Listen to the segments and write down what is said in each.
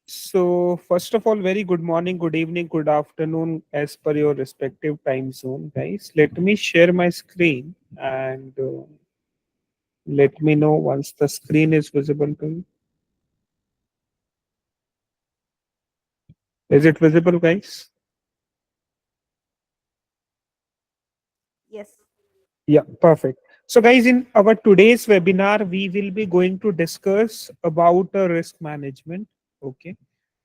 So, first of all, very good morning, good evening, good afternoon, as per your respective time zone, guys. Let me share my screen and let me know once the screen is visible to you. Is it visible, guys? Yes. Yeah, perfect. So, guys, in our today's webinar, we will be going to discuss about risk management. Okay.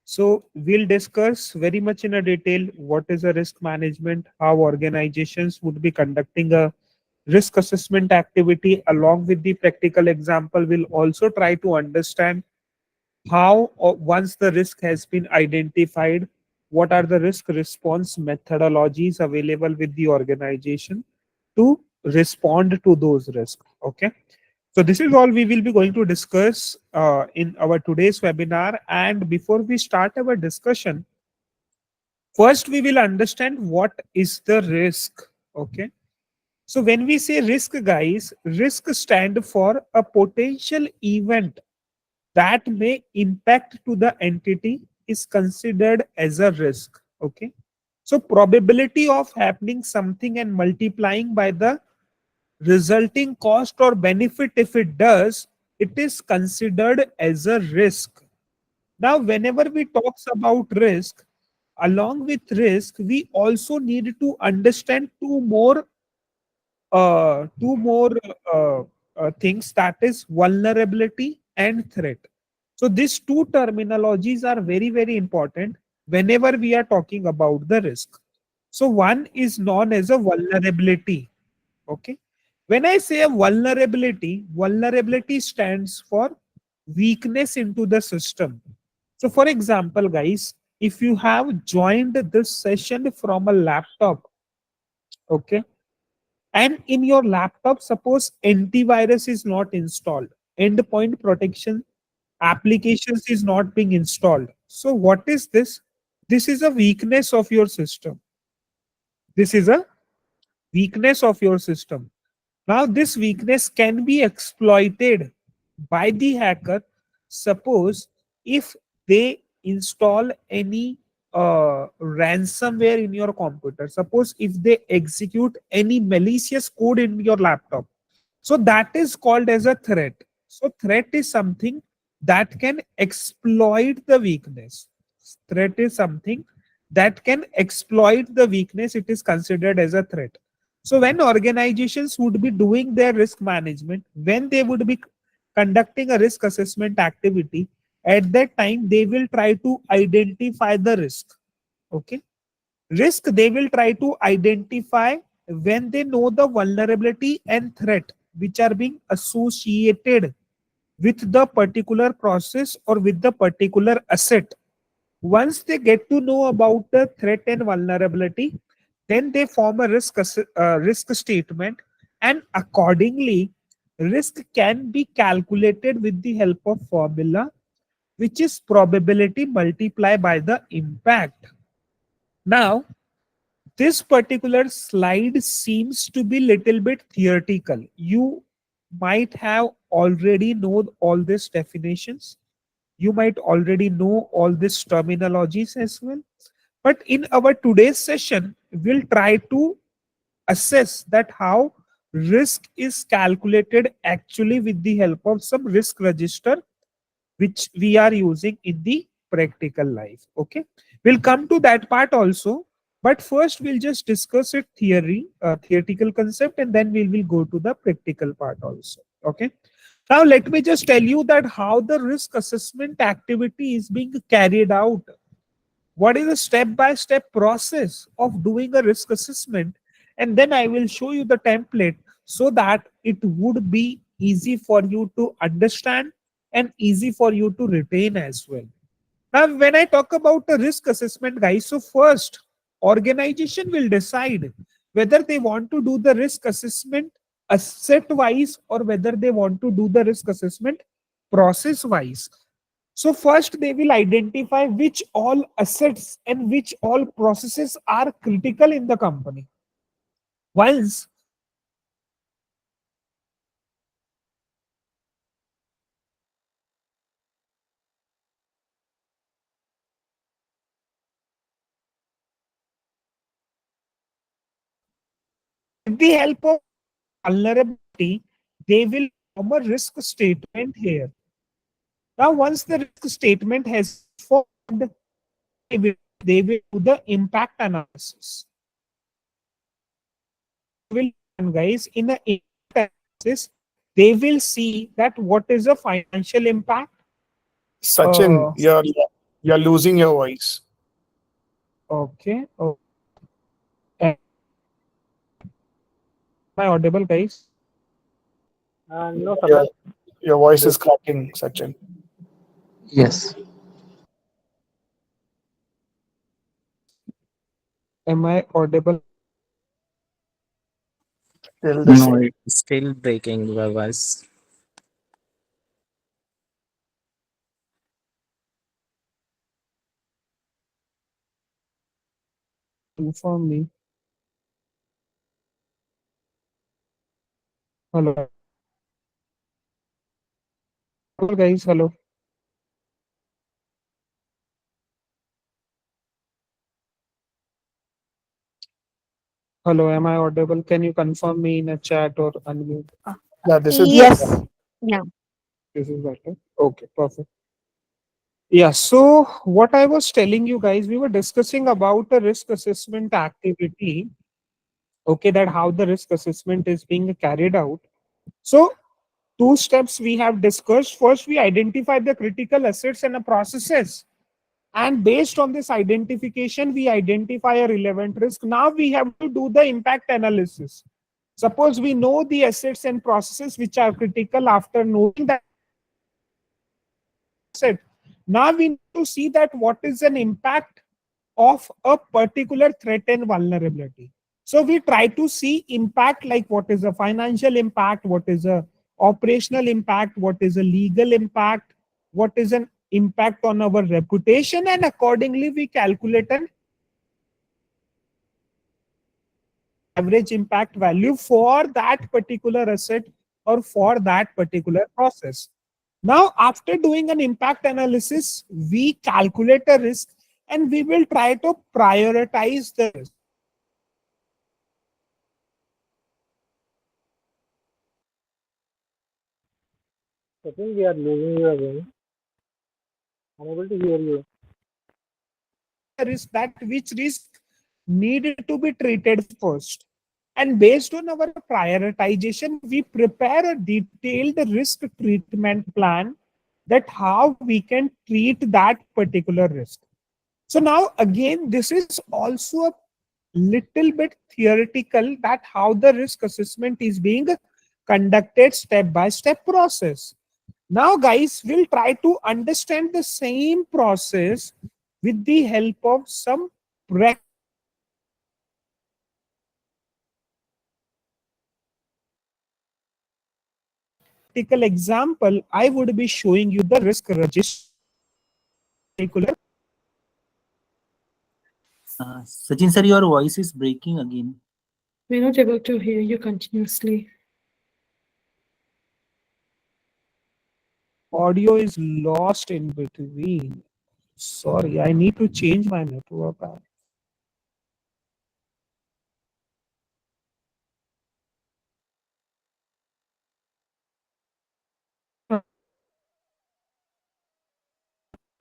So we'll discuss very much in a detail what is a risk management, how organizations would be conducting a risk assessment activity along with the practical example. We'll also try to understand how once the risk has been identified, what are the risk response methodologies available with the organization to respond to those risks. Okay. So this is all we will be going to discuss in our today's webinar. And before we start our discussion, first we will understand what is the risk. Okay. So when we say risk, guys, risk stand for a potential event that may impact to the entity is considered as a risk. Okay. So probability of happening something and multiplying by the resulting cost or benefit, if it does, it is considered as a risk. Now whenever we talks about risk, along with risk we also need to understand two more things, that is vulnerability and threat. So these two terminologies are very very important whenever we are talking about the risk. So one is known as a vulnerability. Okay. When I say a vulnerability, vulnerability stands for weakness into the system. So for example, guys, if you have joined this session from a laptop, okay, and in your laptop suppose antivirus is not installed, endpoint protection applications is not being installed, so what is this? This is a weakness of your system. This is a weakness of your system. Now this weakness can be exploited by the hacker. Suppose if they install any ransomware in your computer, suppose if they execute any malicious code in your laptop, so that is called as a threat. So threat is something that can exploit the weakness. Threat is something that can exploit the weakness. It is considered as a threat. So when organizations would be doing their risk management, when they would be conducting a risk assessment activity, at that time they will try to identify the risk. Okay. Risk they will try to identify when they know the vulnerability and threat which are being associated with the particular process or with the particular asset. Once they get to know about the threat and vulnerability, then they form a risk statement, and accordingly, risk can be calculated with the help of formula, which is probability multiplied by the impact. Now, this particular slide seems to be little bit theoretical. You might have already know all these definitions. You might already know all these terminologies as well. But in our today's session, we'll try to assess that how risk is calculated actually with the help of some risk register which we are using in the practical life. Okay, we'll come to that part also, but first we'll just discuss it theoretical concept, and then we will go to the practical part also. Okay, now let me just tell you that how the risk assessment activity is being carried out. What is the step by step process of doing a risk assessment, and then I will show you the template so that it would be easy for you to understand and easy for you to retain as well. Now when I talk about the risk assessment, guys, so first organization will decide whether they want to do the risk assessment asset wise or whether they want to do the risk assessment process wise. So first they will identify which all assets and which all processes are critical in the company. Once With the help of vulnerability, they will form a risk statement here. Now, once the risk statement has been formed, they will, they will do the impact analysis. They will, guys, in the impact analysis, they will see that what is the financial impact. Sachin, Uh, you're losing your voice. okay. Oh, am I audible, guys? No, Your Sabir. your voice is cracking, Sachin. Yes. Am I audible? Still the No, same. it's still breaking your voice. Inform me. Hello. Hello, guys. Hello. Hello. Am I audible? Can you confirm me in a chat or unmute? Yeah, this is better. Yes. Yeah. This is better. Okay. Perfect. Yeah. So, what I was telling you guys, we were discussing about the risk assessment activity. Okay. That how the risk assessment is being carried out. So, two steps we have discussed. First, we identify the critical assets and the processes. And based on this identification, we identify a relevant risk. Now we have to do the impact analysis. Suppose we know the assets and processes which are critical. After knowing that asset, now we need to see that what is an impact of a particular threat and vulnerability. So we try to see impact, like what is a financial impact, what is a operational impact, what is a legal impact, what is an impact on our reputation, and accordingly we calculate an average impact value for that particular asset or for that particular process. Now, after doing an impact analysis, we calculate a risk and we will try to prioritize the risk. I think we are losing you again. Unable to hear you. Risk, that which risk needed to be treated first. And based on our prioritization, we prepare a detailed risk treatment plan that how we can treat that particular risk. So now again, this is also a little bit theoretical that how the risk assessment is being conducted step by step process. Now guys, we'll try to understand the same process with the help of some practical example. I would be showing you the risk register. Sachin sir, your voice is breaking again. We're not able to hear you continuously. Audio is lost in between. Sorry, I need to change my network.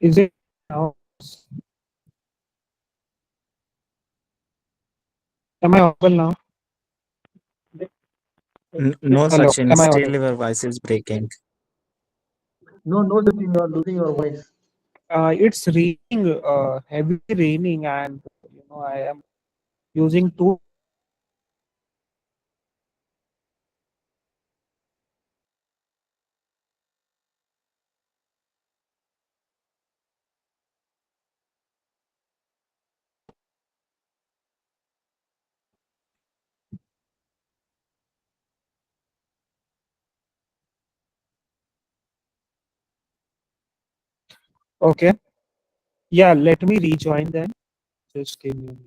Is it now? Am I audible now? No, Hello, Sachin, am I still audible? your voice is breaking. No, no, Sachin, you are losing your voice. It's raining, heavily raining, and I am using two. Okay, yeah, let me rejoin then. Just give me.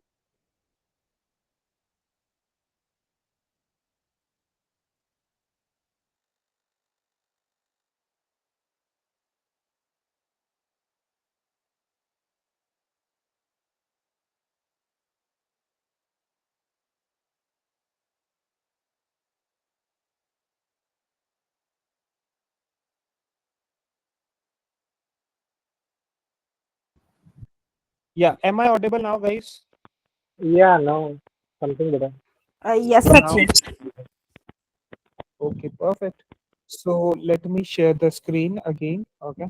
Yeah, am I audible now, guys? Yeah, no, something better. Yes, Now, Sachin. okay, perfect. So let me share the screen again. Okay.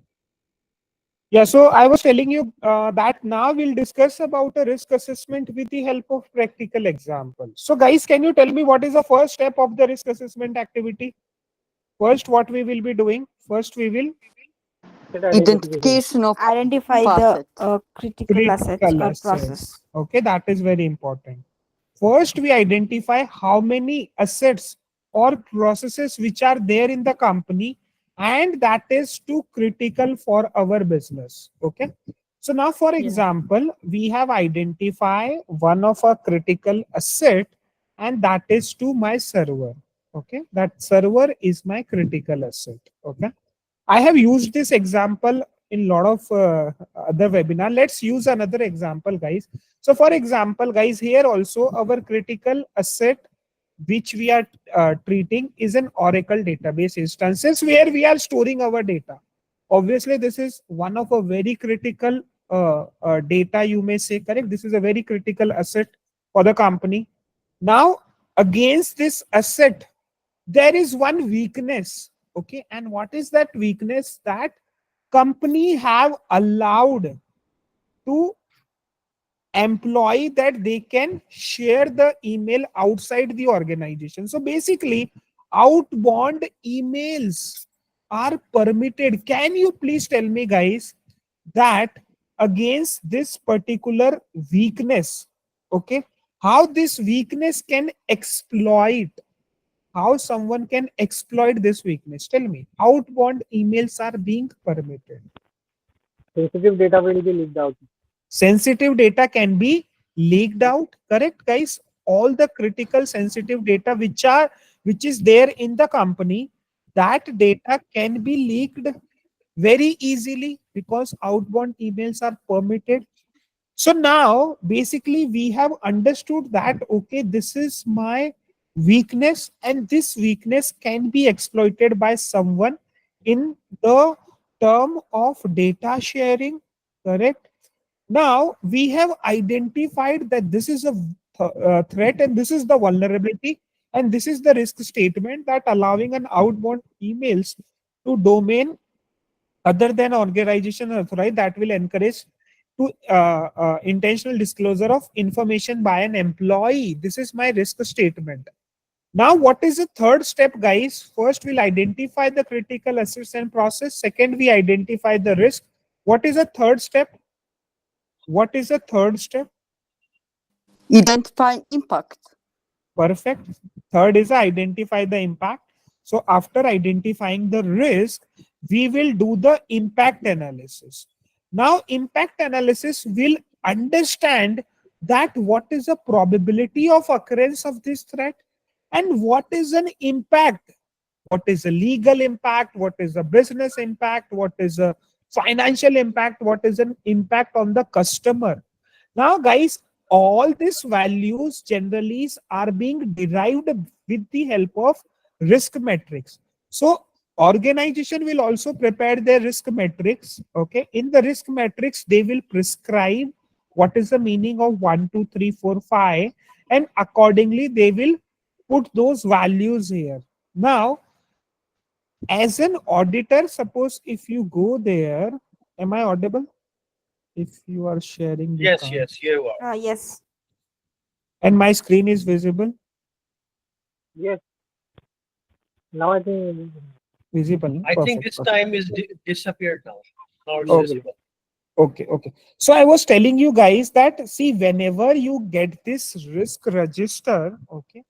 Yeah, so I was telling you that now we'll discuss about a risk assessment with the help of practical example. So guys, can you tell me what is the first step of the risk assessment activity? First, what we will be doing? First, we will Set identification. Identification of Identify the asset. critical assets critical or assets. process. Okay, that is very important. First, we identify how many assets or processes which are there in the company, and that is too critical for our business. Okay. So now, for Yeah. example, we have identified one of a critical asset, and that is to my server. Okay, that server is my critical asset. Okay, I have used this example in lot of other webinar. Let's use another example, guys. So for example, guys, here also our critical asset which we are treating is an Oracle database instances where we are storing our data. Obviously, this is one of a very critical data, you may say, correct? This is a very critical asset for the company. Now, against this asset, there is one weakness. Okay, and what is that weakness? That company have allowed to employee that they can share the email outside the organization. So basically, outbound emails are permitted. Can you please tell me, guys, that against this particular weakness, okay, how this weakness can exploit, how someone can exploit this weakness? Tell me. Outbound emails are being permitted. Sensitive data will be leaked out. Sensitive data can be leaked out, correct, guys? All the critical sensitive data which is there in the company, that data can be leaked very easily because outbound emails are permitted. So now basically we have understood that okay, this is my weakness, and this weakness can be exploited by someone in the term of data sharing, correct? Now we have identified that this is a threat, and this is the vulnerability, and this is the risk statement that allowing an outbound emails to domain other than organization authorized, that will encourage to intentional disclosure of information by an employee. This is my risk statement. Now, what is the third step, guys? First, we'll identify the critical assets and process. Second, we identify the risk. What is the third step? What is the third step? Identify impact. Perfect. Third is identify the impact. So after identifying the risk, we will do the impact analysis. Now, impact analysis will understand that what is the probability of occurrence of this threat and what is an impact. What is a legal impact? What is a business impact? What is a financial impact? What is an impact on the customer? Now, guys, all these values generally are being derived with the help of risk metrics. So, organization will also prepare their risk metrics. Okay, in the risk metrics, they will prescribe what is the meaning of 1, 2, 3, 4, 5, and accordingly they will put those values here. Now, as an auditor, suppose if you go there, am I audible? If you are sharing the Yes, card yes, you are. Yes. and my screen is visible, Yes. Now I think visible, no? I think Perfect, this perfect. time is disappeared now. Now it's Okay. visible. Okay. So I was telling you guys that see, whenever you get this risk register, okay,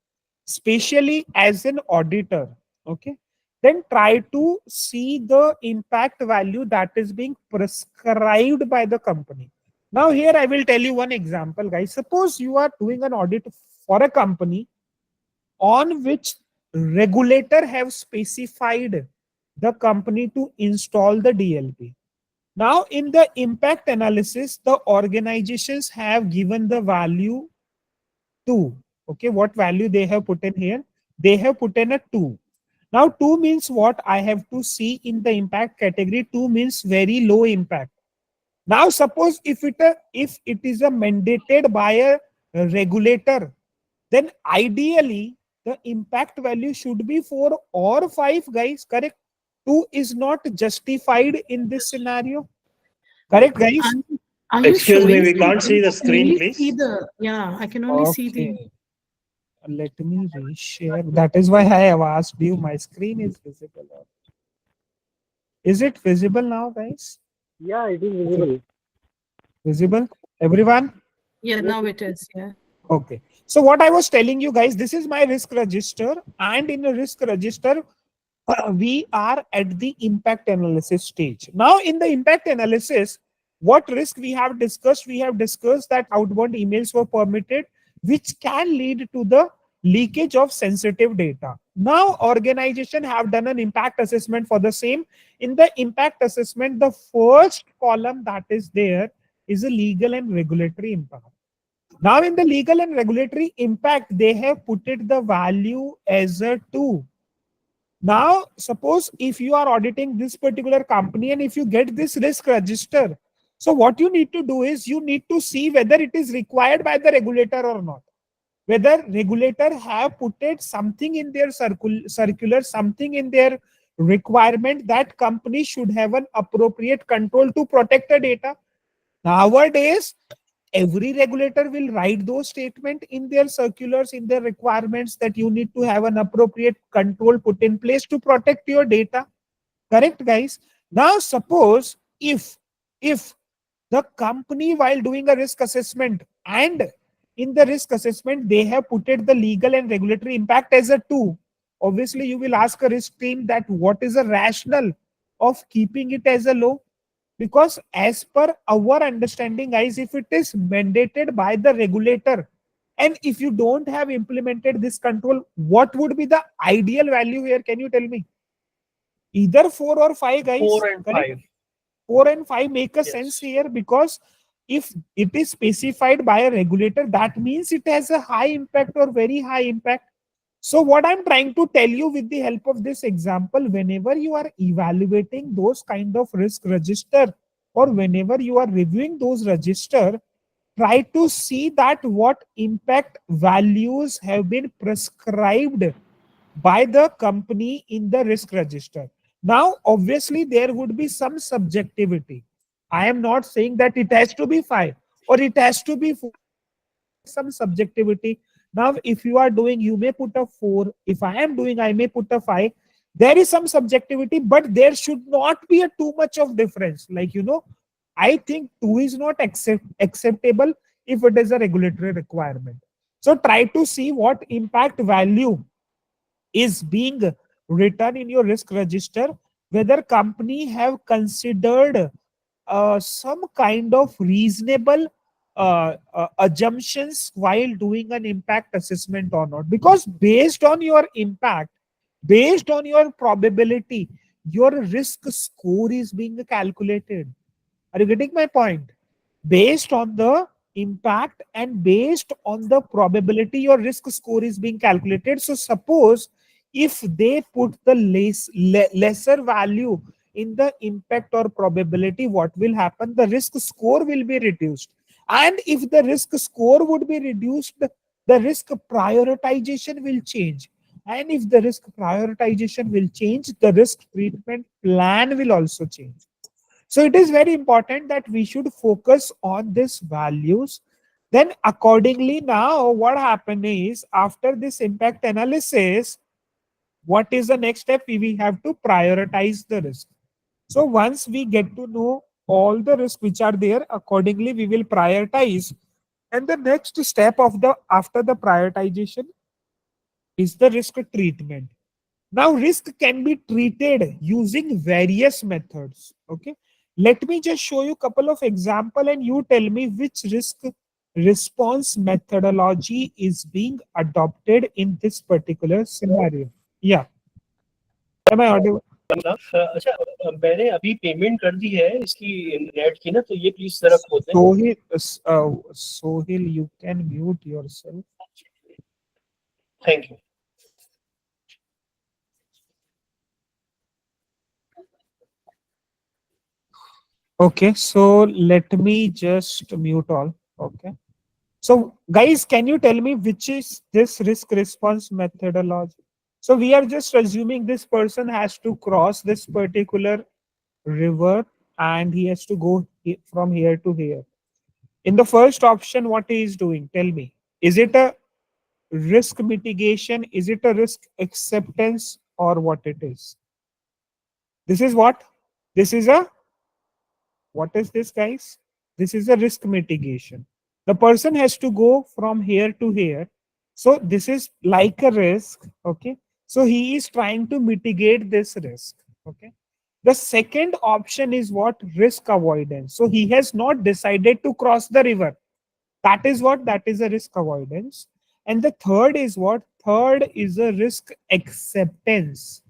especially as an auditor, okay, then try to see the impact value that is being prescribed by the company. Now, here I will tell you one example, guys. Suppose you are doing an audit for a company on which regulator have specified the company to install the DLP. Now, in the impact analysis, the organizations have given the value 2. Okay, what value they have put in here? They have put in a 2. Now, 2 means what? I have to see in the impact category. 2 means very low impact. Now suppose if it is a mandated by a regulator, then ideally the impact value should be 4 or 5, guys. Correct? 2 is not justified in this scenario. Correct, guys? Are you Excuse me, showing we can't see screen? the I can screen, only see please. the, yeah, I can only see the. Okay. Let me reshare. That is why I have asked you. My screen is visible. Is it visible now, guys? Yeah, it is visible. Visible? Everyone? Yeah, Yes, now it is. Yeah. Okay. So what I was telling you guys, this is my risk register, and in a risk register, we are at the impact analysis stage. Now, in the impact analysis, what risk we have discussed? We have discussed that outbound emails were permitted, which can lead to the leakage of sensitive data. Now, organization have done an impact assessment for the same. In the impact assessment, the first column that is there is a legal and regulatory impact. Now, in the legal and regulatory impact, they have put it the value as a 2. Now, suppose if you are auditing this particular company and if you get this risk register, so what you need to do is you need to see whether it is required by the regulator or not. Whether regulator have put it something in their circular, something in their requirement that company should have an appropriate control to protect the data. Nowadays, every regulator will write those statements in their circulars, in their requirements, that you need to have an appropriate control put in place to protect your data. Correct, guys? Now suppose if the company, while doing a risk assessment, and in the risk assessment they have put it the legal and regulatory impact as a 2, obviously you will ask a risk team that what is the rationale of keeping it as a low. Because as per our understanding, guys, if it is mandated by the regulator and if you don't have implemented this control, what would be the ideal value here? Can you tell me? Either 4 or 5, guys. 4 and Correct? 5. 4 and 5 make a sense Yes. here, because if it is specified by a regulator, that means it has a high impact or very high impact. So what I'm trying to tell you with the help of this example, whenever you are evaluating those kind of risk register, or whenever you are reviewing those register, try to see that what impact values have been prescribed by the company in the risk register. Now, obviously, there would be some subjectivity. I am not saying that it has to be 5 or it has to be 4. Some subjectivity. Now, if you are doing, you may put a 4. If I am doing, I may put a 5. There is some subjectivity, but there should not be a too much of difference. Like, I think 2 is not acceptable if it is a regulatory requirement. So try to see what impact value is being written in your risk register, whether company have considered some kind of reasonable assumptions while doing an impact assessment or not. Because based on your impact, based on your probability, your risk score is being calculated. Are you getting my point? Based on the impact and based on the probability, your risk score is being calculated. So suppose if they put the lesser value in the impact or probability, what will happen? The risk score will be reduced. And if the risk score would be reduced, the risk prioritization will change. And if the risk prioritization will change, the risk treatment plan will also change. So it is very important that we should focus on these values. Then accordingly, now what happened is, after this impact analysis, what is the next step? We have to prioritize the risk. So once we get to know all the risks which are there, accordingly we will prioritize. And the next step of the after the prioritization is the risk treatment. Now, risk can be treated using various methods. Okay. Let me just show you a couple of examples and you tell me which risk response methodology is being adopted in this particular scenario. Yeah. Am I audible? अच्छा, मैंने अभी payment कर दी है इसकी net की ना, तो ये प्लीज जरा खोल दें. Sohil, you can mute yourself. Thank you. Okay, so let me just mute all. Okay. So, guys, can you tell me which is this risk response methodology? So, we are just assuming this person has to cross this particular river and he has to go from here to here. In the first option, what he is doing? Tell me. Is it a risk mitigation? Is it a risk acceptance or what it is? This is what? This is a What is this, guys? This is a risk mitigation. The person has to go from here to here. So this is like a risk. Okay. So he is trying to mitigate this risk. Okay. The second option is what? Risk avoidance. So he has not decided to cross the river. That is what? That is a risk avoidance. And the third is what? Third is a risk acceptance.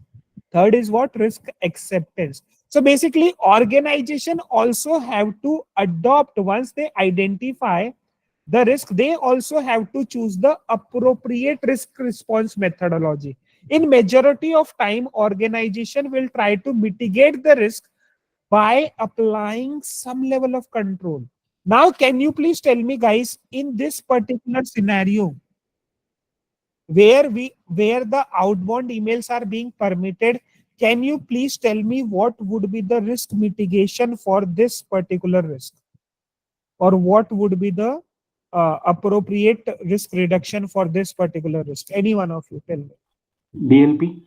Third is what? Risk acceptance. So basically, organization also have to adopt, once they identify the risk, they also have to choose the appropriate risk response methodology. In majority of time, organization will try to mitigate the risk by applying some level of control. Now, can you please tell me, guys, in this particular scenario, where the outbound emails are being permitted, can you please tell me what would be the risk mitigation for this particular risk, or what would be the appropriate risk reduction for this particular risk? Any one of you tell me. DLP,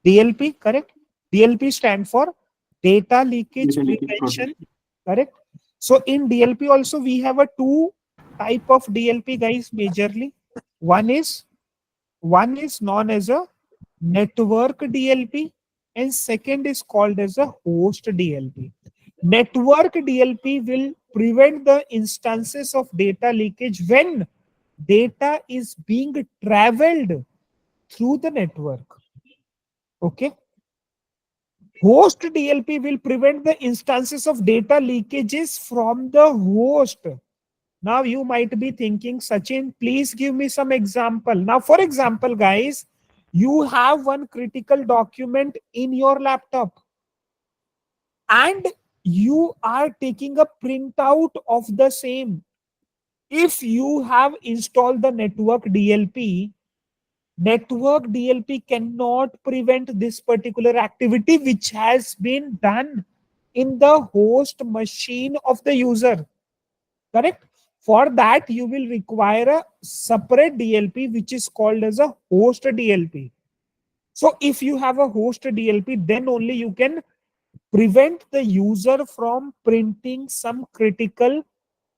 DLP, correct? DLP stand for data leakage data leakage prevention, protection. correct? So in DLP also we have a two type of DLP, guys, majorly. One is known as a network DLP, and second is called as a host DLP. Network DLP will prevent the instances of data leakage when data is being traveled through the network. Okay. Host DLP will prevent the instances of data leakages from the host. Now you might be thinking, Sachin, please give me some example. Now, for example, guys, you have one critical document in your laptop and you are taking a printout of the same. If you have installed the network DLP cannot prevent this particular activity which has been done in the host machine of the user. Correct? For that, you will require a separate DLP which is called as a host DLP. So if you have a host DLP, then only you can prevent the user from printing some critical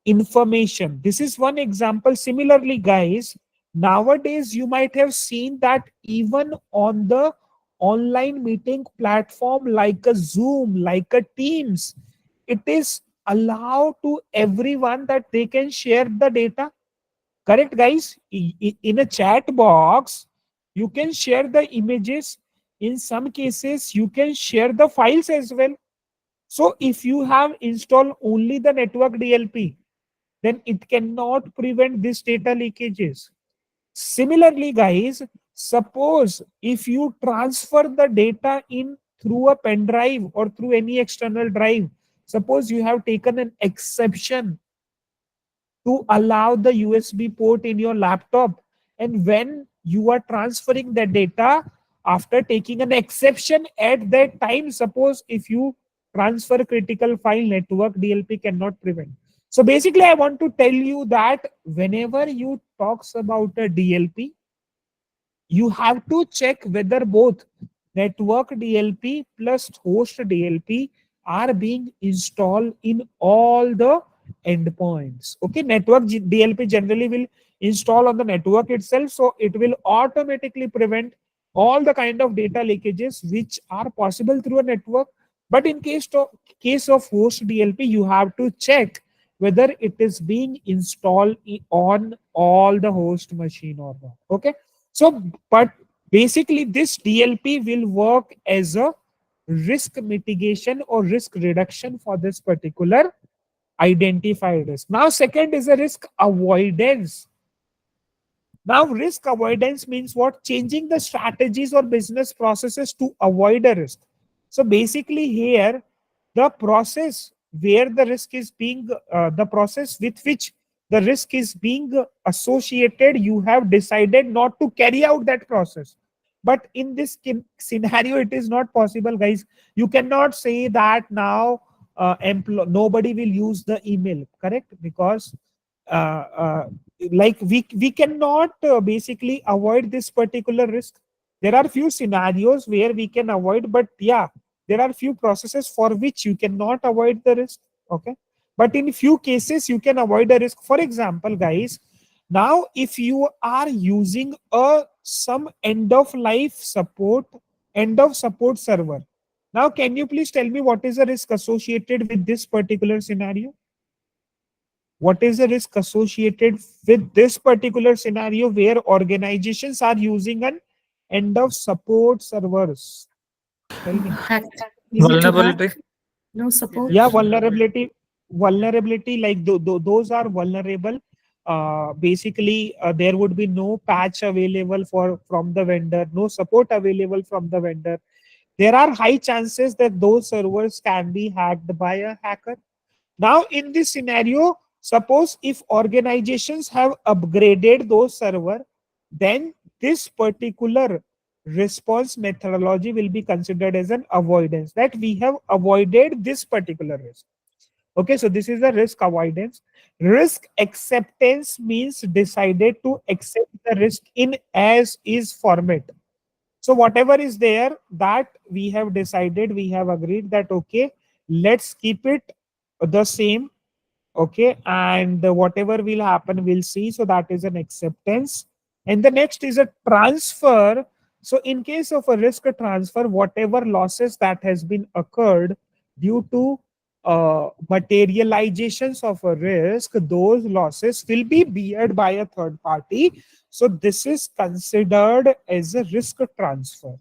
information. This is one example. Similarly, guys, nowadays you might have seen that even on the online meeting platform like a Zoom, like a Teams, it is allowed to everyone that they can share the data. Correct, guys? In a chat box, you can share the images. In some cases, you can share the files as well. So if you have installed only the network DLP, then it cannot prevent these data leakages. Similarly, guys, suppose if you transfer the data in through a pen drive or through any external drive, suppose you have taken an exception to allow the USB port in your laptop, and when you are transferring the data, after taking an exception at that time, suppose if you transfer critical file, network DLP cannot prevent. So basically I want to tell you that whenever you talks about a DLP, you have to check whether both network DLP plus host DLP are being installed in all the endpoints. Okay, network DLP generally will install on the network itself, so it will automatically prevent all the kind of data leakages which are possible through a network. But in case of host DLP, you have to check whether it is being installed on all the host machine or not. Okay, so, but basically this DLP will work as a risk mitigation or risk reduction for this particular identified risk. Now, second is a risk avoidance. Now, risk avoidance means what? Changing the strategies or business processes to avoid a risk. So basically here, the process where the risk is being the process with which the risk is being associated, you have decided not to carry out that process. But in this scenario, it is not possible, guys. You cannot say that now nobody will use the email, correct? Because uh, uh, like we cannot basically avoid this particular risk. There are few scenarios where we can avoid, but yeah, there are few processes for which you cannot avoid the risk. Okay, but in few cases you can avoid the risk. For example, guys, now if you are using a some end of support server, now can you please tell me what is the risk associated with this particular scenario? What is the risk associated with this particular scenario where organizations are using an end of support servers? Tell me. Hacked into that. Vulnerability. No support. Yeah, vulnerability, like those are vulnerable. Basically, there would be no patch available from the vendor, no support available from the vendor. There are high chances that those servers can be hacked by a hacker. Now, in this scenario, suppose if organizations have upgraded those server, then this particular response methodology will be considered as an avoidance, that we have avoided this particular risk. Okay, so this is a risk avoidance. Risk acceptance means decided to accept the risk in as is format. So whatever is there, that we have decided, we have agreed that okay, let's keep it the same. Okay, and whatever will happen we'll see. So that is an acceptance. And the next is a transfer. So in case of a risk transfer, whatever losses that has been occurred due to materializations of a risk, those losses will be beared by a third party. So this is considered as a risk transfer.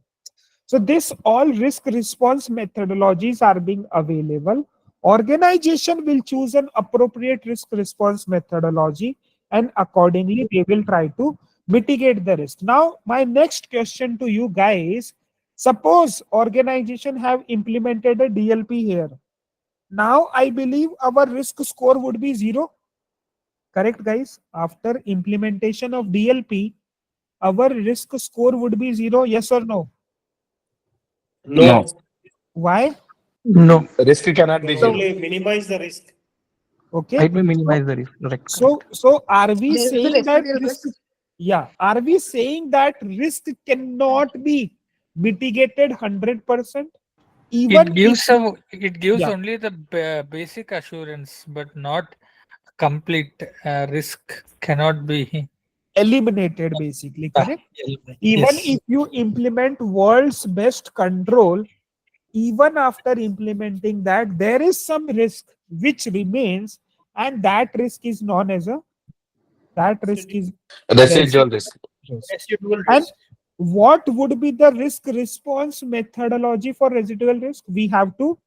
So this all risk response methodologies are being available. Organization will choose an appropriate risk response methodology, and accordingly they will try to mitigate the risk. Now, my next question to you guys, suppose organization have implemented a DLP here. Now, I believe our risk score would be 0. Correct, guys? After implementation of DLP, our risk score would be 0. Yes or no? No. Why? No. Risk cannot be It zero. only minimize the risk. Okay. It will minimize the risk. Correct. So are we This is the saying that residual risk? risk. Yeah. Are we saying that risk cannot be mitigated 100%? Even It if gives yeah, only the basic assurance, but not complete risk cannot be eliminated basically, correct? eliminated. Even Yes. if you implement world's best control, even after implementing that, there is some risk which remains, and that risk is known as a that risk is Residual risk. risk. Residual And risk. what would be the risk response methodology for residual risk? We have to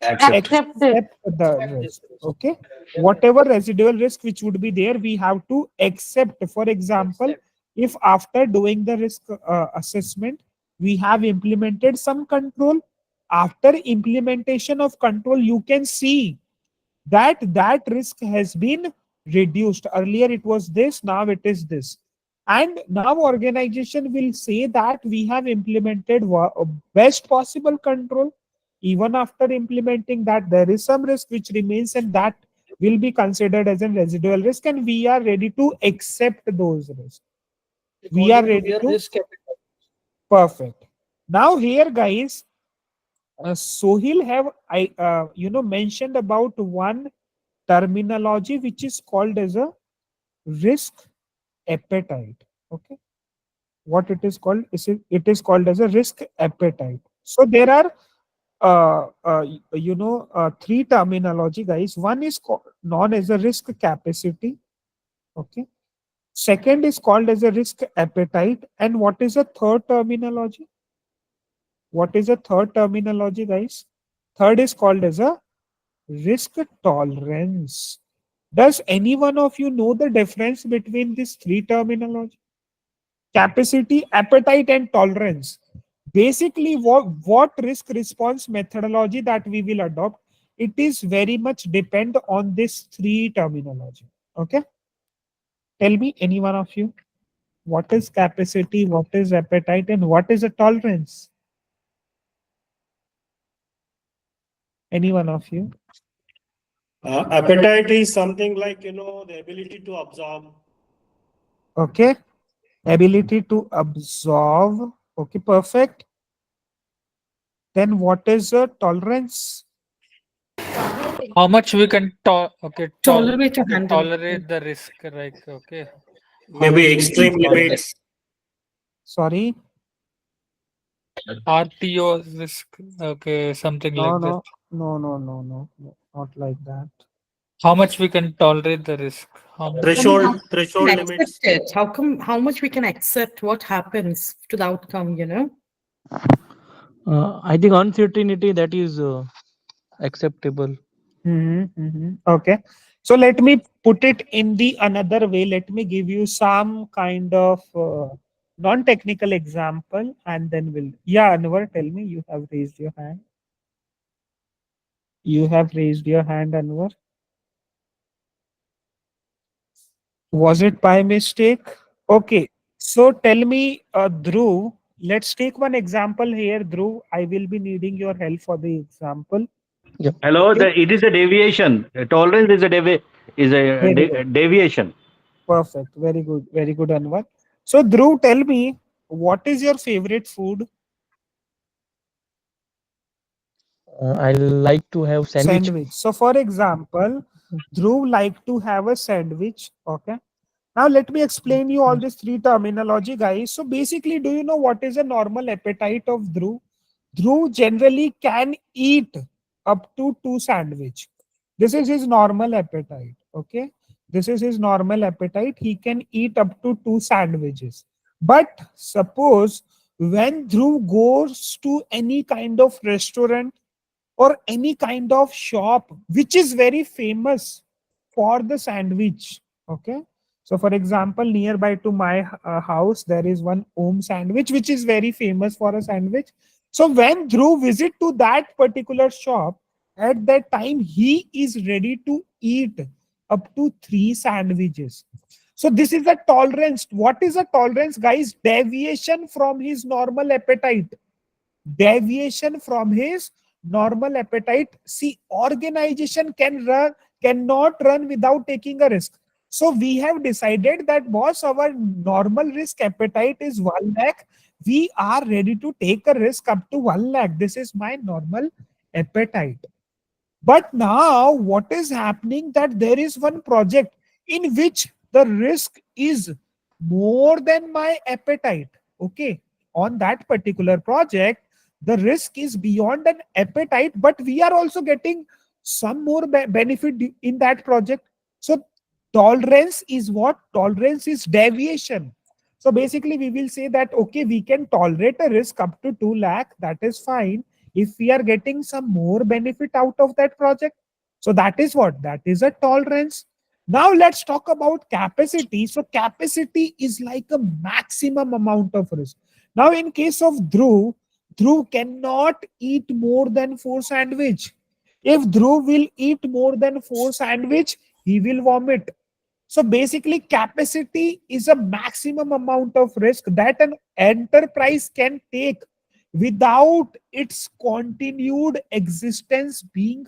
Accept. accept the risk. Okay, whatever residual risk which would be there, we have to accept. For example, if after doing the risk assessment, we have implemented some control, after implementation of control, you can see that risk has been reduced. Earlier it was this, now it is this. And now organization will say that we have implemented best possible control. Even after implementing that, there is some risk which remains, and that will be considered as a residual risk, and we are ready to accept those risks. We are According to ready their to risk appetite. perfect. Now here, guys, Sohil have mentioned about one terminology which is called as a risk appetite. Okay, what it is called is it is called as a risk appetite. So there are three terminology, guys. One is known as a risk capacity. Okay, second is called as a risk appetite, and what is the third terminology? What is the third terminology, guys? Third is called as a risk tolerance. Does any one of you know the difference between these three terminology? Capacity, appetite, and tolerance. basically what risk response methodology that we will adopt, it is very much depend on this three terminology. Okay, tell me, any one of you, what is capacity, what is appetite, and what is a tolerance? Any one of you? Appetite is something like, the ability to absorb. Okay, ability to absorb. Okay, perfect. Then what is a tolerance? How much we can Tolerate to handle. tolerate the risk, right? Okay. How Maybe much we extreme can tolerate. limits. Sorry, RTO risk, okay, something no, like no, that. no, not like that. How much we can tolerate the risk? How much? Threshold Can limits. accept it. How much we can accept what happens to the outcome, you know? I think uncertainty that is acceptable. Okay, so let me put it in the another way. Let me give you some kind of non-technical example, and then we'll. Yeah, Anwar, tell me. You have raised your hand. You have raised your hand, Anwar. Was it by mistake? Okay, so tell me, Dhruv. Let's take one example here, Dhruv. I will be needing your help for the example. Hello, Okay? it is a deviation. Tolerance is a Very good. deviation. Perfect. Very good, Anwar. So, Dhruv, tell me, what is your favorite food? I like to have sandwich. Sandwich. So, for example, Dhruv like to have a sandwich. Okay. Now, let me explain you all these three terminology, guys. So, basically, do you know what is a normal appetite of Dhruv? Dhruv generally can eat up to 2 sandwich. This is his normal appetite. Okay. This is his normal appetite. He can eat up to 2 sandwiches. But suppose when Dhruv goes to any kind of restaurant or any kind of shop which is very famous for the sandwich. Okay, so for example, nearby to my house there is one Om sandwich which is very famous for a sandwich. So when Dhruv visit to that particular shop, at that time he is ready to eat up to 3 sandwiches. So this is a tolerance. What is a tolerance, guys? Deviation from his normal appetite. Deviation from his normal appetite. See, organization cannot run without taking a risk. So we have decided that, boss, our normal risk appetite is 1 lakh. We are ready to take a risk up to 1 lakh. This is my normal appetite. But now what is happening, that there is one project in which the risk is more than my appetite. Okay. On that particular project, the risk is beyond an appetite, but we are also getting some more benefit in that project. So tolerance is what? Tolerance is deviation. So basically we will say that, okay, we can tolerate a risk up to 2 lakh. That is fine if we are getting some more benefit out of that project. So that is what? That is a tolerance. Now let's talk about capacity. So capacity is like a maximum amount of risk. Now in case of Dhruv, Dhruv cannot eat more than 4 sandwich. If Dhruv will eat more than 4 sandwich, he will vomit. So basically, capacity is a maximum amount of risk that an enterprise can take without its continued existence being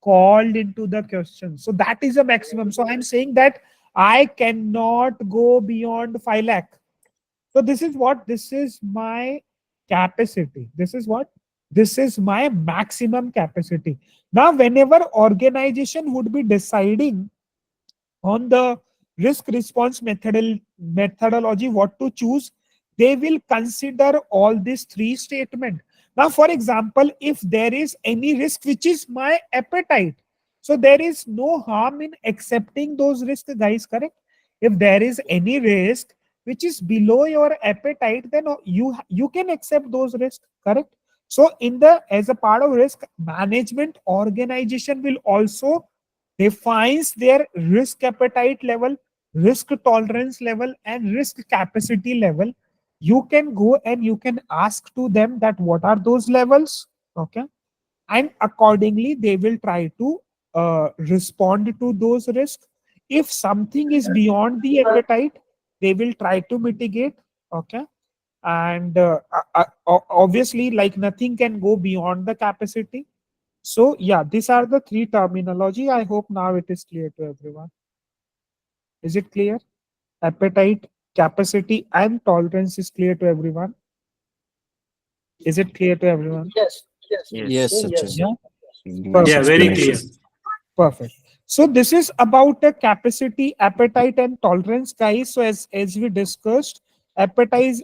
called into the question. So that is a maximum. So I'm saying that I cannot go beyond 5 lakh. So this is what? This is my capacity. This is what? This is my maximum capacity. Now, whenever organization would be deciding on the risk response methodology what to choose, they will consider all these three statements. Now for example, if there is any risk which is my appetite, so there is no harm in accepting those risks, guys, correct? If there is any risk which is below your appetite, then you can accept those risks, correct? So in the, as a part of risk management, organization will also defines their risk appetite level, risk tolerance level, and risk capacity level you can go and you can ask to them that what are those levels, okay, and accordingly they will try to respond to those risks. If something is beyond the appetite, they will try to mitigate, okay. And obviously, like, nothing can go beyond the capacity. So yeah, these are the three terminology. I hope now it is clear to everyone. Is it clear? Appetite, capacity, and tolerance is clear to everyone. Is it clear to everyone? Yes, Yes, Sachin. Yeah. Nice Yeah, very clear. explanation. Perfect. So this is about the capacity, appetite, and tolerance, guys. So as we discussed, appetite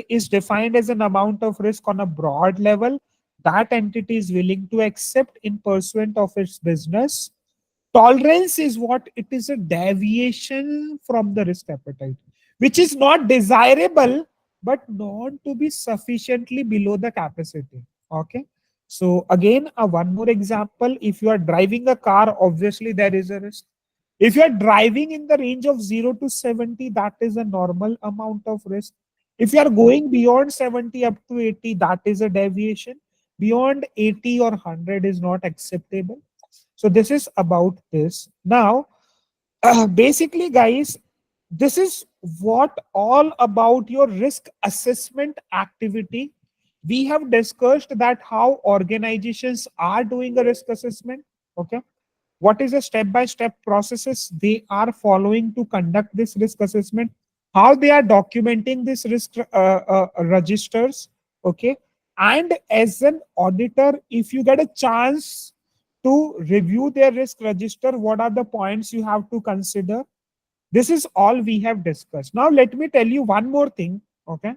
is defined as an amount of risk on a broad level that entity is willing to accept in pursuit of its business. Tolerance is what? It is a deviation from the risk appetite, which is not desirable, but not to be sufficiently below the capacity. Okay. So again, one more example. If you are driving a car, obviously there is a risk. If you are driving in the range of 0 to 70, that is a normal amount of risk. If you are going beyond 70 up to 80, that is a deviation. Beyond 80 or 100 is not acceptable. So this is about this. Now, basically, guys, this is what all about your risk assessment activity. We have discussed that how organizations are doing a risk assessment. Okay. What is the step-by-step processes they are following to conduct this risk assessment? How they are documenting this risk registers? Okay. And as an auditor, if you get a chance to review their risk register, what are the points you have to consider? This is all we have discussed. Now, let me tell you one more thing, okay?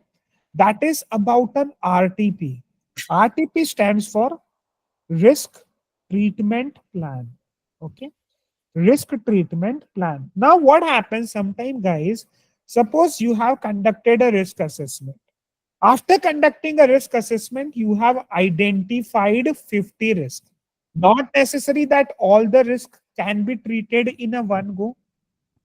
That is about an RTP. RTP stands for Risk Treatment Plan, okay? Risk Treatment Plan. Now, what happens sometimes, guys? Suppose you have conducted a risk assessment. After conducting a risk assessment, you have identified 50 risks. Not necessary that all the risk can be treated in a one go.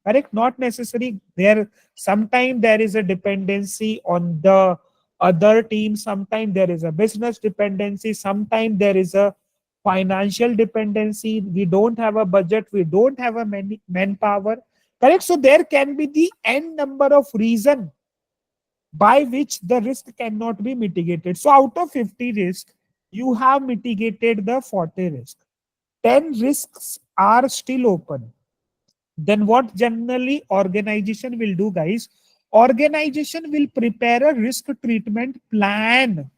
Correct? Not necessary. There sometimes there is a dependency on the other team. Sometimes there is a business dependency. Sometimes there is a financial dependency. We don't have a budget. We don't have a manpower. Correct? So there can be the n number of reason by which the risk cannot be mitigated. So out of 50 risks, you have mitigated the 40 risk. 10 risks are still open. Then what generally organization will do, guys? Organization will prepare a risk treatment plan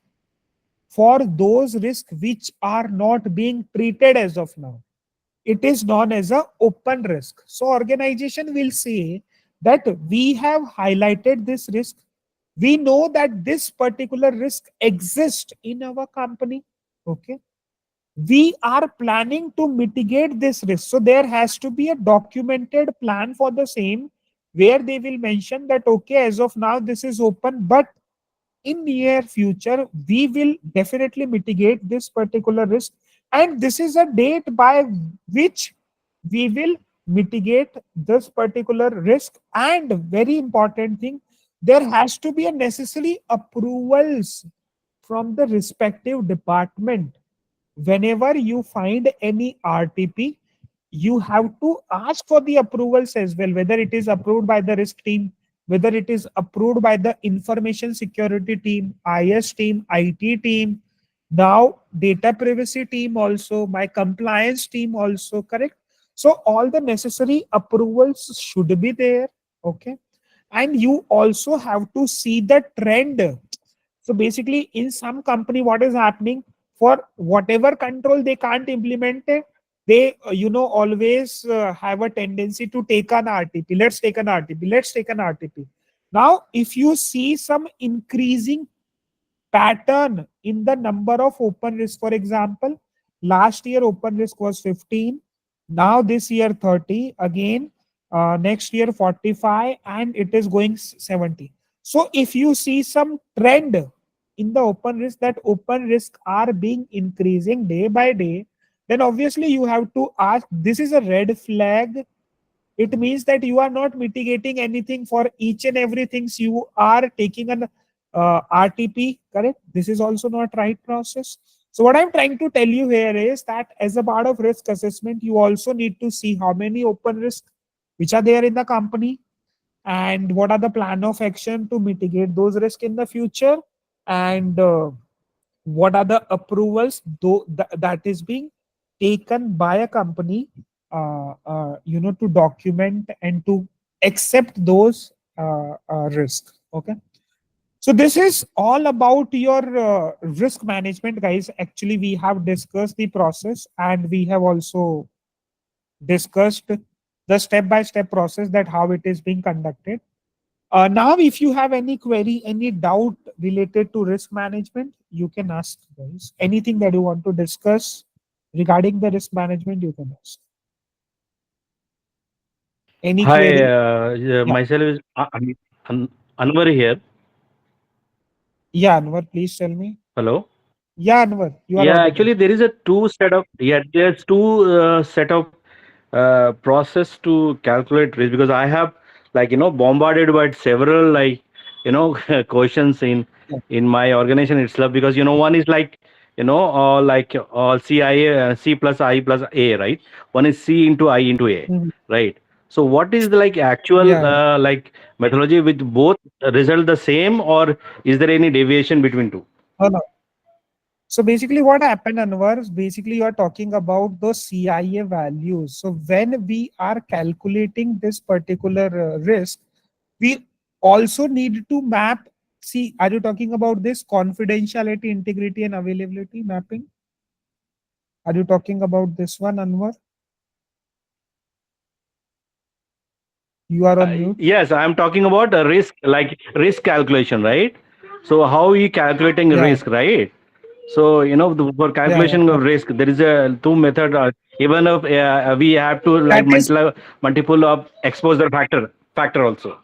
for those risks which are not being treated as of now. It is known as a open risk. So organization will say that we have highlighted this risk. We know that this particular risk exists in our company. Okay. We are planning to mitigate this risk. So there has to be a documented plan for the same, where they will mention that, okay, as of now, this is open, but in near future, we will definitely mitigate this particular risk. And this is a date by which we will mitigate this particular risk. And very important thing, there has to be a necessary approvals from the respective department. Whenever you find any RTP, you have to ask for the approvals as well, whether it is approved by the risk team, whether it is approved by the information security team, IS team, IT team, now data privacy team also, my compliance team also, correct? So all the necessary approvals should be there, okay? And you also have to see the trend. So basically, in some company, what is happening, for whatever control they can't implement it, they always have a tendency to take an RTP. Let's take an RTP. Let's take an RTP. Now, if you see some increasing pattern in the number of open risk, for example, last year open risk was 15, now this year 30, again next year 45, and it is going 70. So if you see some trend in the open risk, that open risk are being increasing day by day, then obviously you have to ask, this is a red flag. It means that you are not mitigating anything for each and everything. You are taking an RTP, correct? This is also not right process. So what I'm trying to tell you here is that as a part of risk assessment, you also need to see how many open risks which are there in the company, and what are the plan of action to mitigate those risks in the future, and what are the approvals that is being taken by a company, to document and to accept those risks. Okay, so this is all about your risk management, guys. Actually, we have discussed the process, and we have also discussed the step by step process, that how it is being conducted. Now, if you have any query, any doubt related to risk management, you can ask, guys. Anything that you want to discuss regarding the risk management, you can ask. Any Hi, query? Yeah, myself is Anwar here. yeah, Anwar, please tell me. Hello. Yeah, Anwar, you are Yeah, audible. actually, there is a two set of there's two set of process to calculate risk, because I have bombarded by several questions Yeah. in my organization itself, because one is CIA C plus I plus A, right? One is C into I into A, Mhm. right? So what is the actual Yeah, yeah. methodology with both result the same, or is there any deviation between two? No, no. So basically, what happened, Anwar, is basically you are talking about those CIA values. So when we are calculating this particular risk, we also need to map. See, are you talking about this confidentiality, integrity, and availability mapping? Are you talking about this one, Anwar? You are on mute. Yes, I'm talking about a risk, like risk calculation, right? So how we calculating Yeah, risk, right? So for yeah, yeah. calculation of risk, there is a two method. Even if we have to That is, multiple of exposure factor also.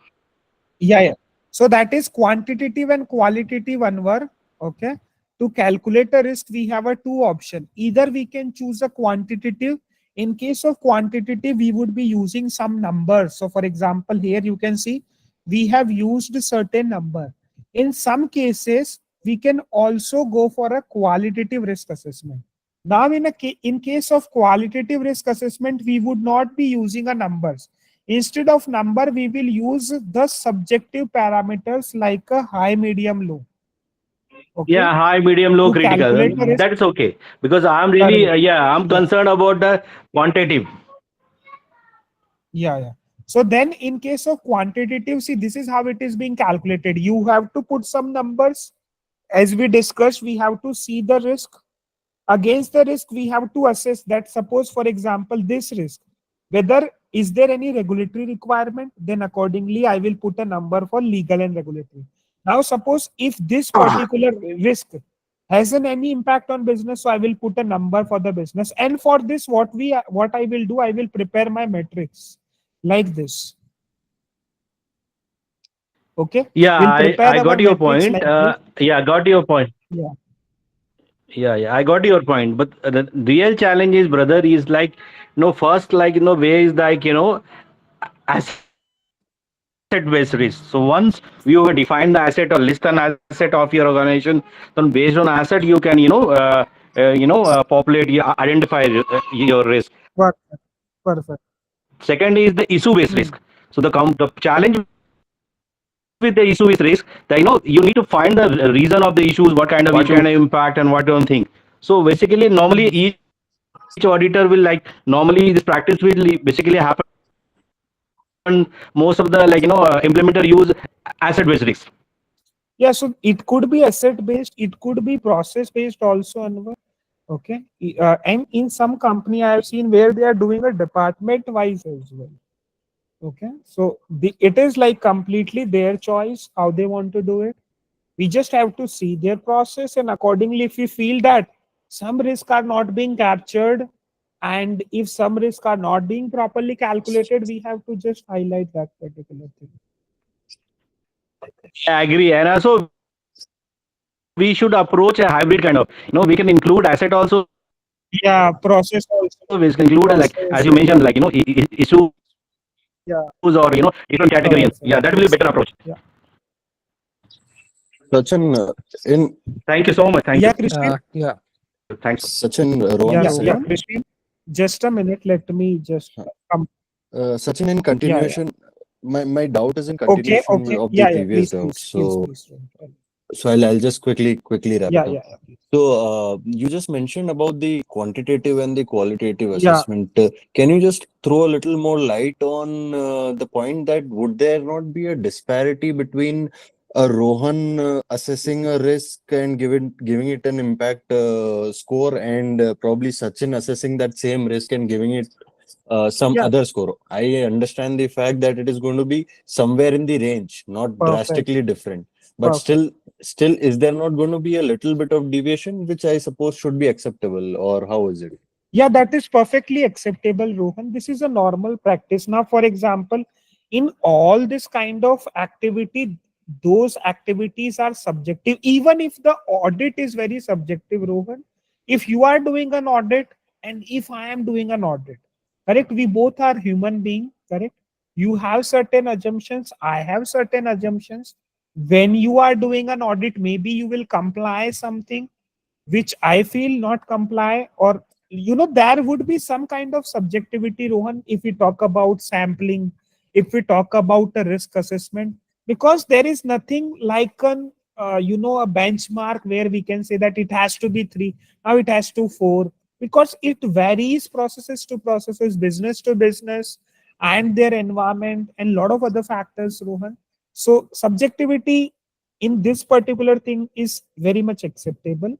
yeah, yeah. So that is quantitative and qualitative, Anwar. Okay. To calculate a risk, we have a two option. Either we can choose a quantitative. In case of quantitative, we would be using some numbers. So for example, here you can see we have used a certain number. In some cases, we can also go for a qualitative risk assessment. Now, in case of qualitative risk assessment, we would not be using a numbers. Instead of number, we will use the subjective parameters like a high, medium, low. Okay, Yeah, high, medium, low, to critical. calculate a risk. That's okay, because I'm really Correct. I'm Yeah, concerned about the quantitative. yeah, yeah. So then, in case of quantitative, see, this is how it is being calculated. You have to put some numbers. As we discussed, we have to see the risk. Against the risk, we have to assess that, suppose for example, this risk, whether is there any regulatory requirement, then accordingly I will put a number for legal and regulatory. Now suppose if this particular risk has any impact on business, so I will put a number for the business. And for this, what I will do, I will prepare my metrics like this. Okay, Yeah, we'll prepare I our got your metrics point. like this. Yeah, got your point. Yeah. Yeah, I got your point. But the real challenge is, brother, is first, where is asset based risk. So once you define the asset or list an asset of your organization, then based on asset, you can populate, identify your risk. Perfect. Perfect. Second is the issue based Hmm. risk. So the challenge with the issue based risk, that you need to find the reason of the issues, what kind of issue, what kind of impact, and what don't think. So basically, normally Hmm. each auditor will normally this practice will basically happen. Most of the implementer use asset based risk. Yeah, so it could be asset based, it could be process based also, Anwar. Okay. And in some company, I have seen where they are doing a department wise as well. Okay. So it is like completely their choice how they want to do it. We just have to see their process, and accordingly, if we feel that some risks are not being captured, and if some risks are not being properly calculated, we have to just highlight that particular thing. I agree, and also we should approach a hybrid kind of. We can include asset also. We can include Yeah, process also. as Process, you mentioned, yeah, issues or yeah. different categories. Yeah, that will be better approach. Yeah. Sachin, in Thank you so much. Thank Yeah, you. Christine. Yeah. Thanks. Sachin, Rohan Yeah, is yeah, saying, Christine. Just a minute. Let me just come. Sachin, in Yeah, yeah. continuation, my doubt is in Okay, continuation okay. of the Yeah, yeah. previous Please, doubt. please, please, So, please. Rohan. I'll just quickly wrap Yeah, it up. yeah, yeah. Please. So, you just mentioned about the quantitative and the qualitative Yeah, assessment. Can you just throw a little more light on the point that would there not be a disparity between a Rohan assessing a risk and giving it an impact score, and probably Sachin assessing that same risk and giving it some yeah. other score? I understand the fact that it is going to be somewhere in the range, not Perfect, drastically different, but perfect. still, is there not going to be a little bit of deviation, which I suppose should be acceptable, or how is it? Yeah, that is perfectly acceptable, Rohan. This is a normal practice. Now, for example, in all this kind of activity, those activities are subjective. Even if the audit is very subjective, Rohan, if you are doing an audit and if I am doing an audit, correct? We both are human beings, correct? You have certain assumptions, I have certain assumptions. When you are doing an audit, maybe you will comply something which I feel not comply, or there would be some kind of subjectivity, Rohan, if we talk about sampling, if we talk about a risk assessment, because there is nothing like an a benchmark where we can say that it has to be 3, now it has to 4, because it varies processes to processes, business to business, and their environment and lot of other factors, Rohan. So subjectivity in this particular thing is very much acceptable,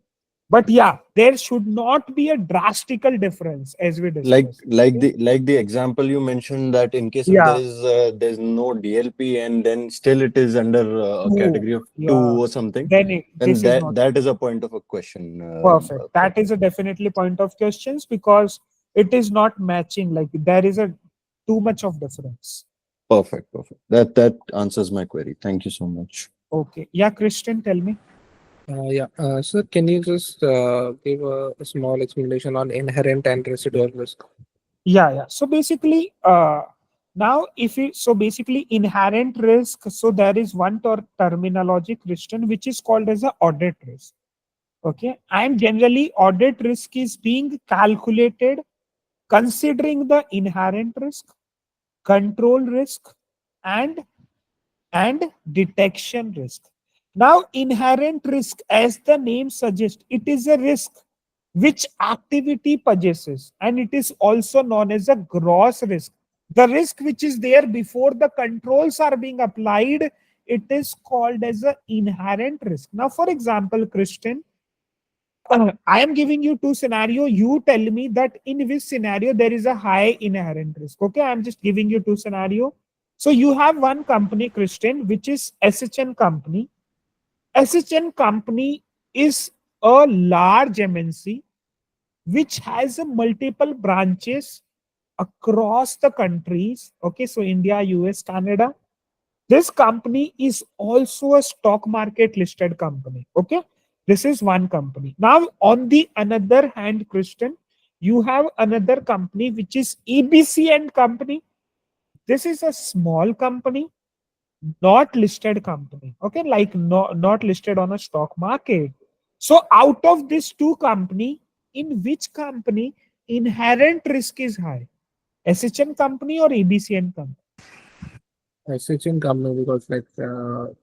but yeah, there should not be a drastical difference as we like discussed. like Okay? the like the example you mentioned, that in case if Yeah, there's no DLP and then still it is under a two. category of 2 Yeah. or something, then This is that not that is a point of a question. perfect. That is a definitely point of questions, because it is not matching. Like there is a too much of difference. Perfect. That answers my query. Thank you so much. Okay. Yeah, Christian, tell me. Yeah. Sir, can you just give a small explanation on inherent and residual risk? Yeah. So basically, now if you so basically inherent risk. So there is one terminology, Christian, which is called as a audit risk. Okay, and generally audit risk is being calculated considering the inherent risk, control risk, and detection risk. Now, inherent risk, as the name suggests, it is a risk which activity possesses, and it is also known as a gross risk. The risk which is there before the controls are being applied, it is called as an inherent risk. Now, for example, Christian, I am giving you two scenario. You tell me that in which scenario there is a high inherent risk. Okay, I'm just giving you two scenario. So you have one company, Christian, which is SHN company. SHN company is a large MNC which has a multiple branches across the countries. Okay, so India, US, Canada. This company is also a stock market listed company. Okay, this is one company. Now, on the another hand, Christian, you have another company which is EBC and company. This is a small company, not listed company. Okay, like not listed on a stock market. So, out of these two company, in which company inherent risk is high? SHN company or EBCN company? It's in company because the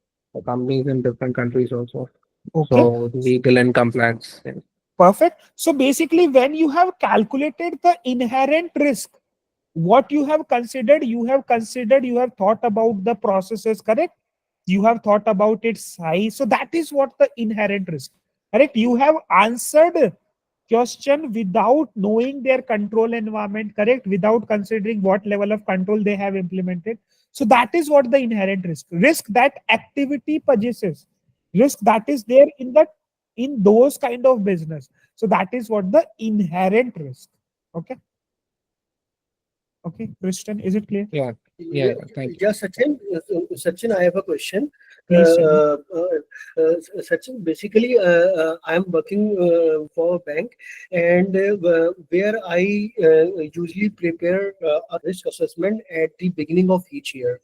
companies in different countries also. Okay. So legal and compliance. Yeah. Perfect. So basically, when you have calculated the inherent risk, what you have considered, you have thought about the processes, correct? You have thought about its size. So that is what the inherent risk, correct? You have answered question without knowing their control environment, correct? Without considering what level of control they have implemented. So that is what the inherent risk that activity possesses, risk that is there in those kind of business. So that is what the inherent risk. Okay. Okay, Christian, is it clear? Yeah. Yeah, Thank you. yeah, Sachin, I have a question. Please tell me. Sachin, basically, I am working for a bank, and where I usually prepare a risk assessment at the beginning of each year.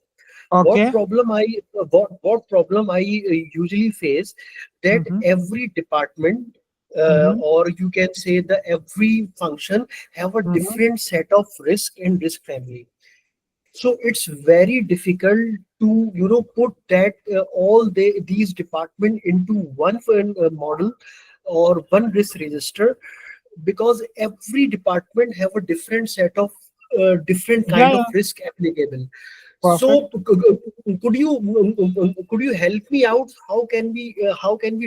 Okay. What problem I usually face, that Mm-hmm. every department, Mm-hmm. or you can say the every function have a Mm-hmm. different set of risk and risk family. So it's very difficult to put that these department into one model or one risk register, because every department have a different set of different Yeah, kind of yeah. risk applicable. So Perfect. could you help me out? How can we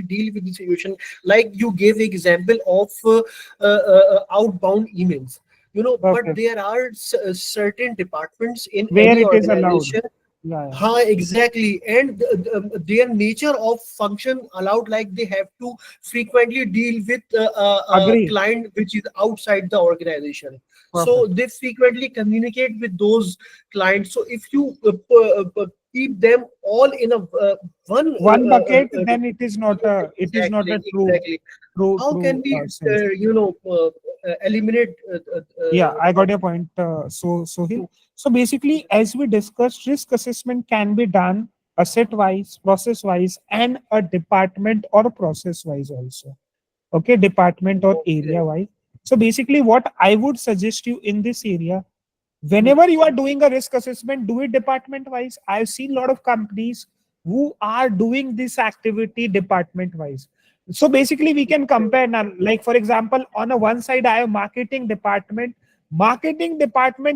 deal with the situation? Like you gave example of outbound emails. But Okay. there are certain departments in Where any it is allowed. organization. Yeah, yeah. Exactly. And their nature of function allowed, like they have to frequently deal with a Agree. client which is outside the organization. So Perfect. they frequently communicate with those clients. So if you keep them all in a one One bucket, then it is not a exactly, true exactly. true How can true we sense. eliminate Yeah, I got your point. So basically, as we discussed, risk assessment can be done asset wise, process wise, and a department or process wise also. Okay, department or okay. area wise. So basically, what I would suggest you in this area, whenever you are doing a risk assessment, do it department wise. I've seen a lot of companies who are doing this activity department wise. So basically we can compare now, like for example, on a one side I have marketing department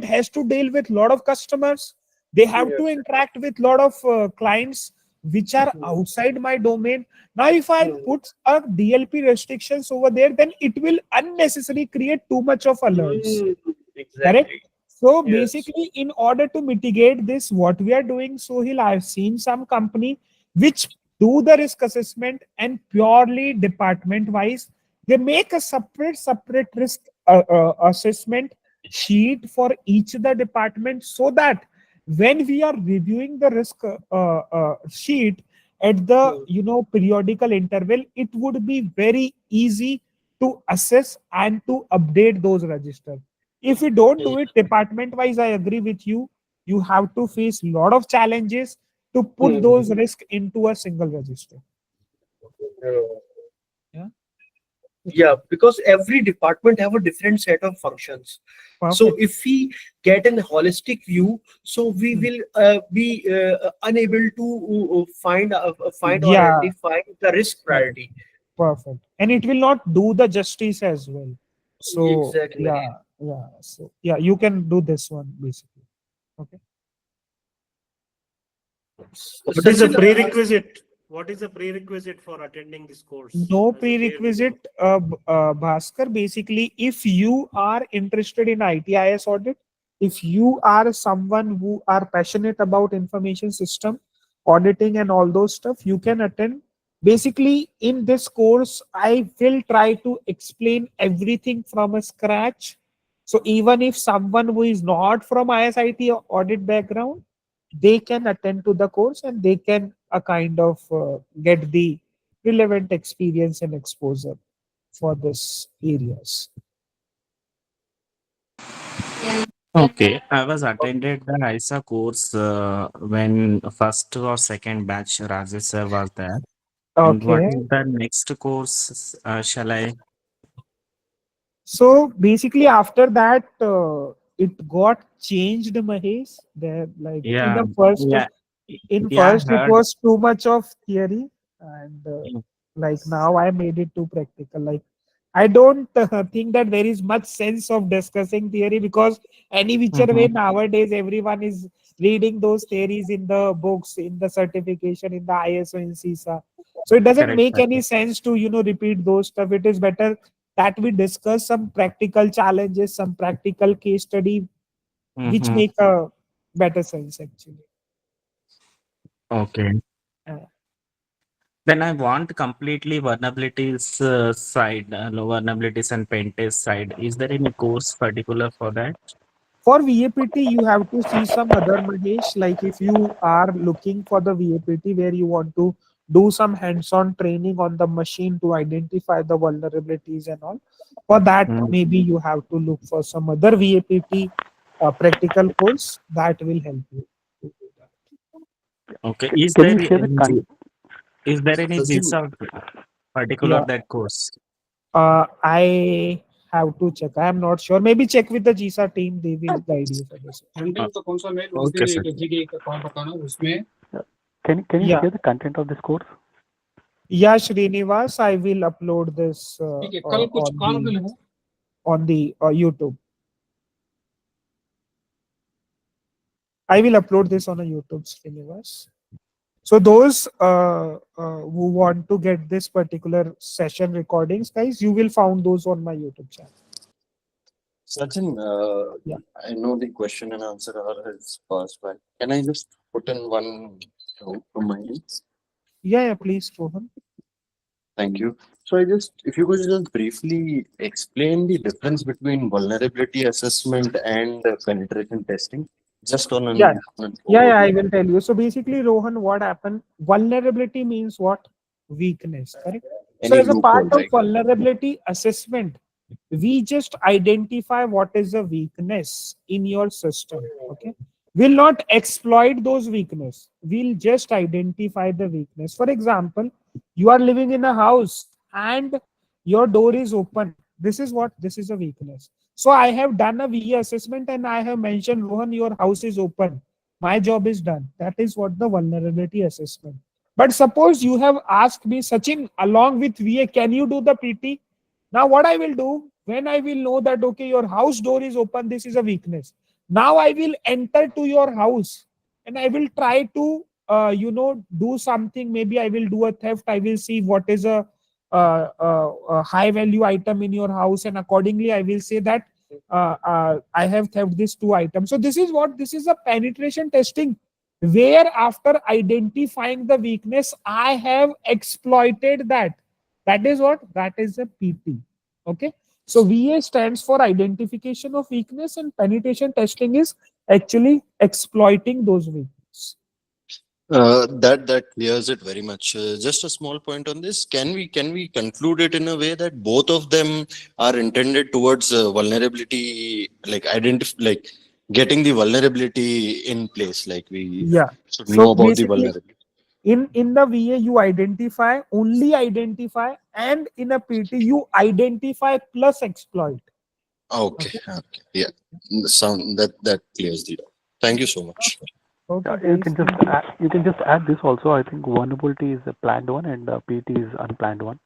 has to deal with a lot of customers, they have to Yes. interact with a lot of clients which are outside my domain. Now if I put a DLP restrictions over there, then it will unnecessarily create too much of alerts. Correct. Exactly. So Yes. basically, in order to mitigate this, what we are doing, Sohil, I've seen some company which do the risk assessment and purely department wise, they make a separate risk assessment sheet for each of the department, so that when we are reviewing the risk sheet at the periodical interval, it would be very easy to assess and to update those registers. If we don't do it department wise, I agree with you, you have to face a lot of challenges to put those risks into a single register. Yeah. Yeah, because every department have a different set of functions. So Perfect. if we get an holistic view, so we Hmm. will be unable to find or Yeah, identify the risk correct. priority. Perfect. And it will not do the justice as well. So Exactly. yeah, yeah. So yeah, you can do this one basically. Okay. What is the Sachin, prerequisite? What is the prerequisite for attending this course No as a peer reviewer? prerequisite, Bhaskar. Basically, if you are interested in ITIS audit, if you are someone who are passionate about information system auditing and all those stuff, you can attend. Basically, in this course, I will try to explain everything from a scratch. So even if someone who is not from ISIT or audit background, they can attend to the course and they can kind of get the relevant experience and exposure for this areas. Okay, I was attended the ISA course when first or second batch Rajesh sir was there. And what Okay. is the next course? Shall I? So basically, after that, it got changed, Mahesh. There, like Yeah, yeah, in yeah. first I it heard. was too much of theory, and Mm. like now I made it too practical. Like I don't think that there is much sense of discussing theory, because any whichever way Mhm. nowadays everyone is reading those theories in the books, in the certification, in the ISO, in CISA. So it doesn't Correct. make any sense to repeat those stuff. It is better that we discuss some practical challenges, some practical case study, which Mm-hmm. make a better sense actually. Okay. Uh, Then I want completely vulnerabilities side, vulnerabilities and pen test side. Is there any course particular for that? for VAPT, you have to see some other, Mahesh. Like if you are looking for the VAPT where you want to do some hands-on training on the machine to identify the vulnerabilities and all, for that Mm. maybe you have to look for some other VAPT practical course that will help you to do that. Okay. Is Can there you share the any is there any Sachin, GSA particular Yeah. that course? I have to check. I am not sure. Maybe check with the GISA team. They will guide you for this. Okay, sir. Can you Yeah. share the content of this course? Yeah, Srinivas, I will upload this on the YouTube. I will upload this on a YouTube, Srinivas. So those who want to get this particular session recordings, guys, you will find those on my YouTube channel. Sachin, Yeah. I know the question and answer hour has passed by. Can I just put in one from my end? Yeah, please, Rohan. Thank you. So if you could just briefly explain the difference between vulnerability assessment and penetration testing, just on Yeah. an Yeah, I overview. will tell you. So basically, Rohan, what happened? Vulnerability means what? Weakness, correct? So Any as a part loophole, of right? vulnerability assessment, we just identify what is a weakness in your system. Okay. We'll not exploit those weakness. We'll just identify the weakness. For example, you are living in a house and your door is open. This is what? This is a weakness. So I have done a VA assessment and I have mentioned, Rohan, your house is open. My job is done. That is what the vulnerability assessment. But suppose you have asked me, Sachin, along with VA, can you do the PT? Now, what I will do, when I will know that, okay, your house door is open, this is a weakness. Now I will enter to your house and I will try to, do something. Maybe I will do a theft. I will see what is a high value item in your house, and accordingly I will say that I have theft these two items. So this is a penetration testing, where after identifying the weakness, I have exploited that. That is what? That is a PT. Okay. So VA stands for identification of weakness, and penetration testing is actually exploiting those weaknesses. That clears it very much. Just a small point on this. Can we conclude it in a way that both of them are intended towards vulnerability, like getting the vulnerability in place, like we Yeah. should So know about the basically, vulnerability. in the VA you only identify, and in a PT you identify plus exploit. Okay, Okay. okay, yeah. Sound that clears the. Thank you so much. Okay, You guys. can just Thank you. add this also. I think vulnerability is a planned one and PT is unplanned one.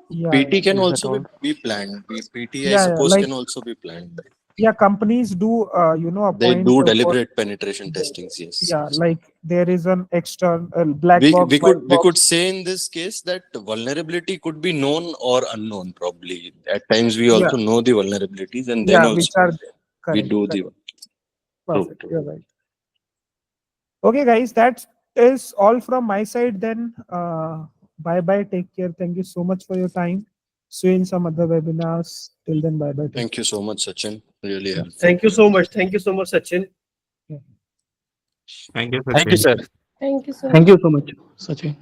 Yeah, PT yeah, can Is that also all? be planned. PT, I yeah. suppose, Like, can also be planned. yeah, companies do They appoint do for, deliberate penetration testings. Yes. yeah, like there is an external black we box, we white could we could box. say in this case that vulnerability could be known or unknown. Probably at times we Yeah, also know the vulnerabilities, and then yeah, which also are there. we Correct, do the. correct. True, Perfect. true. You're right. Okay, guys, that is all from my side. Then, bye bye. Take care. Thank you so much for your time. See you in some other webinars. Till then, bye bye. Take Thank you so much, Sachin. Really care. helpful. Thank you so much. Thank you so much, Sachin. Yeah. Thank you, Thank you, Sachin. sir. Thank you so Thank much. you so much, Sachin.